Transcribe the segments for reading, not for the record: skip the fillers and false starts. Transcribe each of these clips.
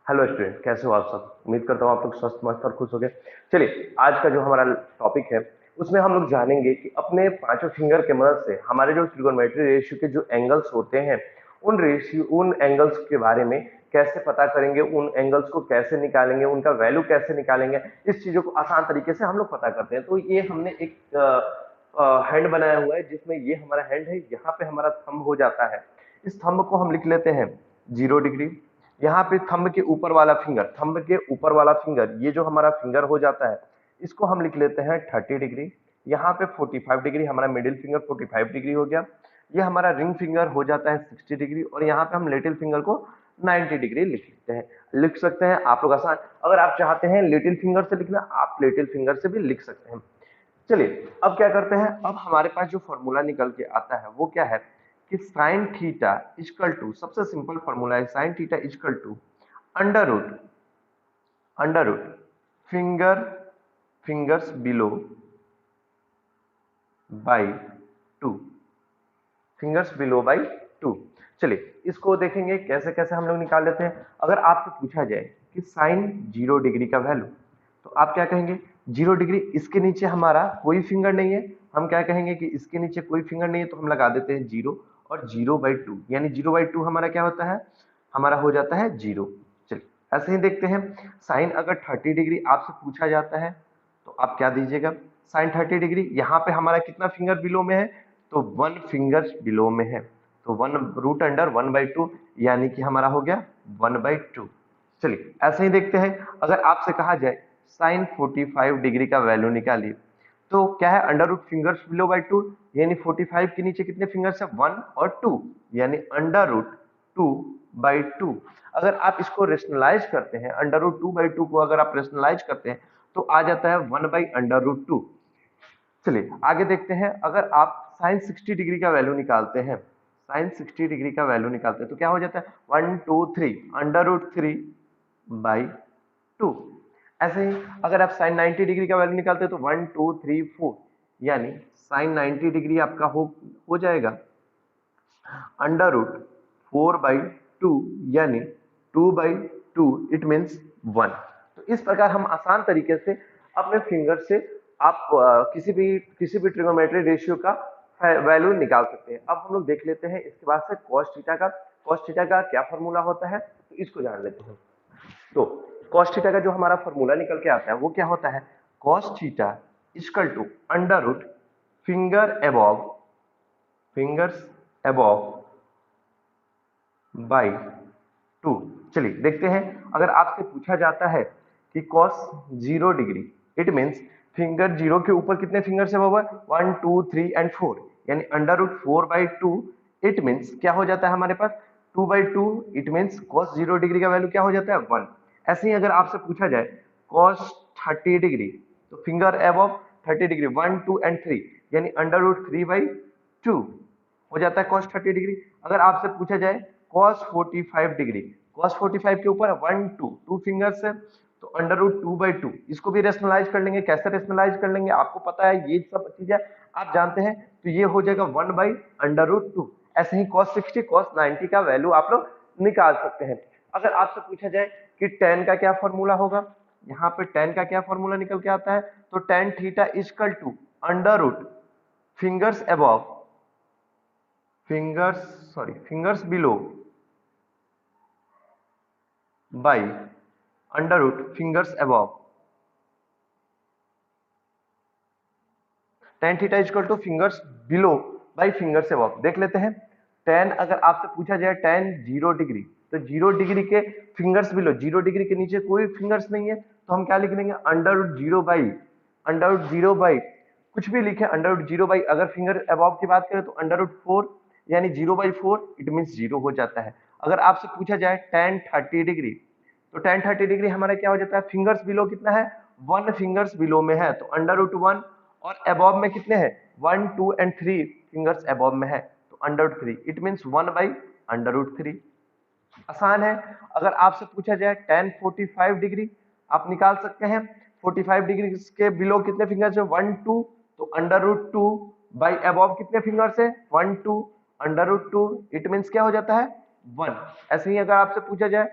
Hello student, कैसे हो आप सब। उम्मीद करता हूँ आप लोग स्वस्थ मस्त और खुश हो गए। चलिए, आज का जो हमारा टॉपिक है उसमें हम लोग जानेंगे कि अपने पांचों फिंगर के मदद से हमारे जो ट्रिगोनोमेट्री रेशियो के जो एंगल्स होते हैं उन एंगल्स के बारे में कैसे पता करेंगे, उन एंगल्स को कैसे निकालेंगे, उनका वैल्यू कैसे निकालेंगे। इस चीजों को आसान तरीके से हम लोग पता करते हैं। तो ये हमने एक हैंड बनाया हुआ है, जिसमें ये हमारा हैंड है, यहाँ पे हमारा थंब हो जाता है। इस थंब को हम लिख लेते हैं 0 डिग्री। यहाँ पे थंब के ऊपर वाला फिंगर, ये जो हमारा फिंगर हो जाता है, इसको हम लिख लेते हैं 30 डिग्री। यहाँ पे 45 डिग्री, हमारा मिडिल फिंगर 45 डिग्री हो गया। ये हमारा रिंग फिंगर हो जाता है 60 डिग्री, और यहाँ पे हम लिटिल फिंगर को 90 डिग्री लिख सकते हैं आप लोग आसान। अगर आप चाहते हैं लिटिल फिंगर से लिखना, आप लिटिल फिंगर से भी लिख सकते हैं। चलिए, अब क्या करते हैं, अब हमारे पास जो फॉर्मूला निकल के आता है वो क्या है कि साइन थीटा इक्वल टू, सबसे सिंपल फॉर्मूला है, sine theta equal to under root fingers below by 2, fingers below by 2। चलिए, इसको देखेंगे कैसे कैसे हम लोग निकाल लेते हैं। अगर आपसे पूछा जाए कि साइन 0 डिग्री का वैल्यू, तो आप क्या कहेंगे? 0 डिग्री, इसके नीचे हमारा कोई फिंगर नहीं है, हम क्या कहेंगे कि इसके नीचे कोई फिंगर नहीं है, तो हम लगा देते हैं 0, और 0/2 यानी 0/2 हमारा क्या होता है, हमारा हो जाता है 0। चलिए, ऐसे ही देखते हैं। साइन अगर 30 डिग्री आपसे पूछा जाता है, तो आप क्या दीजिएगा? साइन 30 डिग्री, यहाँ पे हमारा कितना फिंगर बिलो में है, तो 1 फिंगर्स बिलो में है, तो 1√1/2 यानी कि हमारा हो गया 1/2। चलिए, ऐसे ही देखते हैं। अगर आपसे कहा जाए साइन 45 डिग्री का वैल्यू निकालिए, तो क्या है, under root fingers below by 2, यानी 45 के नीचे कितने फिंगर्स है, 1 और 2, यानी अंडर रूट 2/2। अगर आप इसको रेशनलाइज करते हैं, अंडर रूट 2/2 को अगर आप रेशनलाइज करते हैं, तो आ जाता है 1/√2। चलिए, आगे देखते हैं। अगर आप साइन 60 डिग्री का वैल्यू निकालते हैं, तो क्या हो जाता है, 1 2 3 अंडर रूट 3/2। ऐसे ही अगर आप साइन 90 डिग्री का वैल्यू निकालते हैं, तो 1 2 3 4, यानी साइन 90 डिग्री आपका हो जाएगा अंडर रूट 4/2, यानी 2/2, इट मीन्स 1। तो इस प्रकार हम आसान तरीके से अपने फिंगर से आप किसी भी ट्रिगोनोमेट्री रेशियो का वैल्यू निकाल सकते हैं। अब हम लोग देख लेते हैं इसके बाद से कॉस थीटा का क्या फॉर्मूला होता है, तो इसको जान लेते हैं। तो कॉस थीटा का जो हमारा फॉर्मूला निकल के आता है वो क्या होता है, cos theta equal to under root fingers above by 2। चलिए देखते हैं। अगर आपसे पूछा जाता है कि cos 0 degree, it means finger zero के ऊपर कितने फिंगर से हुआ है, 1 2 3 एंड 4, यानी अंडर रूट 4/2, इट मीन्स क्या हो जाता है हमारे पास, 2/2, इट मीन्स cos 0 डिग्री का वैल्यू क्या हो जाता है, 1। ऐसे ही अगर आपसे पूछा जाए cos 30 डिग्री, तो फिंगर अबव 30 डिग्री, 1 2 एंड 3, यानी अंडर रूट 3/2 हो जाता है cos 30 डिग्री। अगर आपसे पूछा जाए cos 45 डिग्री, cos 45 के ऊपर 1 2 फिंगर्स है, तो अंडर रूट 2/2, इसको भी रेशनलाइज कर लेंगे। कैसे रेशनलाइज कर लेंगे, आपको पता है, ये सब चीजें आप जानते हैं। तो ये हो जाएगा 1/√2। ऐसे ही cos 60 cos 90 का वैल्यू आप लोग निकाल सकते हैं। अगर आपसे पूछा जाए कि tan का क्या फॉर्मूला होगा, यहाँ पे tan का क्या फॉर्मूला निकल के आता है, तो tan theta equal to under root fingers above fingers below by under root fingers above. tan theta equal to fingers below by fingers above. देख लेते हैं। tan, अगर आपसे पूछा जाए tan 0 डिग्री, तो 0 डिग्री के फिंगर्स बिलो, 0 डिग्री के नीचे कोई फिंगर्स नहीं है, तो हम क्या लिख देंगे, अंडर रूट 0 बाई कुछ भी लिखे, अंडर रूट 0 बाई, अगर फिंगर अबव की बात करें तो अंडर रूट 4, यानी 0/4, इट मीन्स 0 हो जाता है। अगर आपसे पूछा जाए tan 30 डिग्री, तो tan 30 डिग्री हमारा क्या हो जाता है, फिंगर्स बिलो कितना है, 1 फिंगर्स बिलो में है, तो अंडर रूट 1, और अबव में कितने हैं, 1 2 एंड 3 फिंगर्स अबव में है, तो अंडर रूट 3, इट मीन्स 1/√3। आसान है। अगर आपसे पूछा जाए tan 45 डिग्री, आप निकाल सकते हैं। 45 डिग्री के बिलो कितने फिंगर्स है, 1 2, तो अंडर रूट 2 बाई अबव कितने फिंगर्स है, 1 2, अंडर रूट 2, इट मीन्स क्या हो जाता है, 1। ऐसे ही अगर आपसे पूछा जाए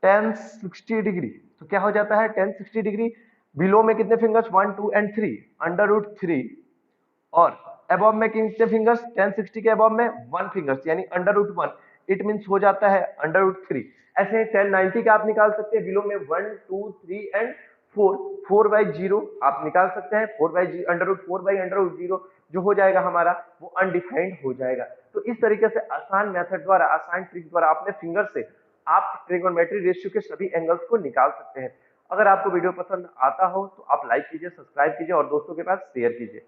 tan 60 डिग्री। तो क्या हो जाता है tan 60 डिग्री, बिलो में कितने फिंगर्स 1 2 एंड 3 अंडर रूट 3, और अबव में कितने फिंगर्स tan 60 के अबव में 1 फिंगर्स यानी अंडर रूट 1, इट मींस हो जाता है अंडर रूट 3। ऐसे ही tan 90 का आप निकाल सकते हैं, बिलो में 1 2 3 एंड 4, 4 बाई 0 आप निकाल सकते हैं, 4 by under root 4 by under root 0 जो हो जाएगा हमारा वो अनडिफाइंड हो जाएगा। तो इस तरीके से आसान मेथड द्वारा, आसान ट्रिक द्वारा अपने फिंगर से आप ट्रिगोनोमेट्री रेशियो के सभी एंगल्स को निकाल सकते हैं। अगर आपको वीडियो पसंद आता हो तो आप लाइक कीजिए, सब्सक्राइब कीजिए और दोस्तों के पास शेयर कीजिए।